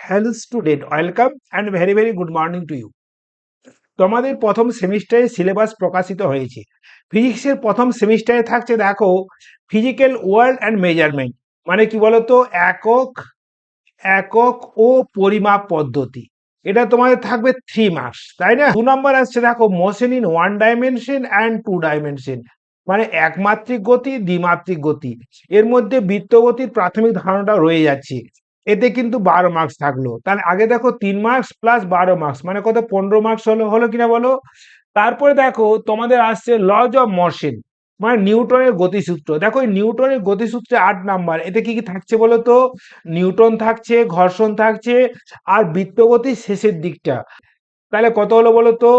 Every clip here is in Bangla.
Hello student, welcome and very very good morning to you. তোমাদের প্রথম সেমিস্টারে সিলেবাস প্রকাশিত হয়েছে। ফিজিক্সের প্রথম সেমিস্টারে থাকছে, দেখো, ফিজিক্যাল ওয়ার্ল্ড অ্যান্ড মেজারমেন্ট, মানে কি বলতো, একক একক ও পরিমাপ পদ্ধতি। এটা তোমাদের থাকবে 3 মার্কস, তাই না? 2 নম্বর আসছে, দেখো, motion in one dimension and two dimension, মানে একমাত্রিক গতি, দ্বিমাত্রিক গতি। এর মধ্যে বৃত্তগতির প্রাথমিক ধারণাটা রয়ে যাচ্ছে। এতে কিন্তু 12 মার্কস থাকলো। তার আগে দেখো 3 মার্কস প্লাস 12 মার্কস, মানে কত, 15 মার্কস হলো। হলো কিনা বলো? তারপরে দেখো তোমাদের আসছে লজ অফ মোশন, মানে নিউটনের গতিসূত্র। দেখো এই নিউটনের গতিসূত্রে 8 নাম্বার। এতে কি কি থাকছে বলো তো? নিউটন থাকছে, ঘর্ষণ থাকছে, আর বৃত্তগতির শেষের দিকটা। তাহলে কত হলো বলো তো?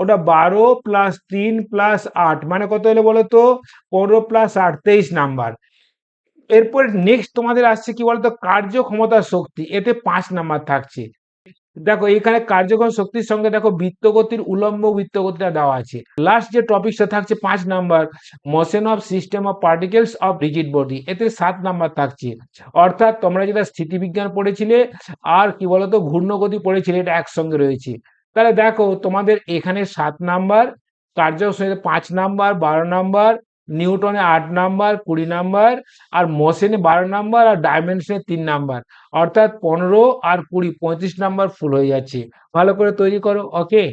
ওটা 12 + 3 + 8, মানে কত হলো বলো তো? 15 + 8, 23 নাম্বার। এরপর নেক্সট তোমাদের আসছে কি বলতো, কার্যক্ষমতার শক্তি। এতে 5 নাম্বার থাকছে। দেখো এখানে কার্যকর শক্তির সঙ্গে দেখো বৃত্তগতির উলম্ব বৃত্তগতিটা দেওয়া আছে। লাস্ট যে টপিকটা থাকছে 5 number, motion of system of particles of rigid body. এতে 7 নাম্বার থাকছে। অর্থাৎ তোমরা যেটা স্থিতিবিজ্ঞান পড়েছিলে আর কি বলতো ঘূর্ণগতি পড়েছিলে, এটা একসঙ্গে রয়েছে। তাহলে দেখো তোমাদের এখানে 7 নাম্বার, কার্যকর 5 নাম্বার, 12 নাম্বার, নিউটনে 8 নাম্বার, 20 নাম্বার, আর মোশনে 12 নাম্বার, আর ডাইমেনশনে 3 নাম্বার। অর্থাৎ 15 আর 20, 35 নাম্বার ফুল হয়ে যাচ্ছে। ভালো করে তৈরি করো। ওকে।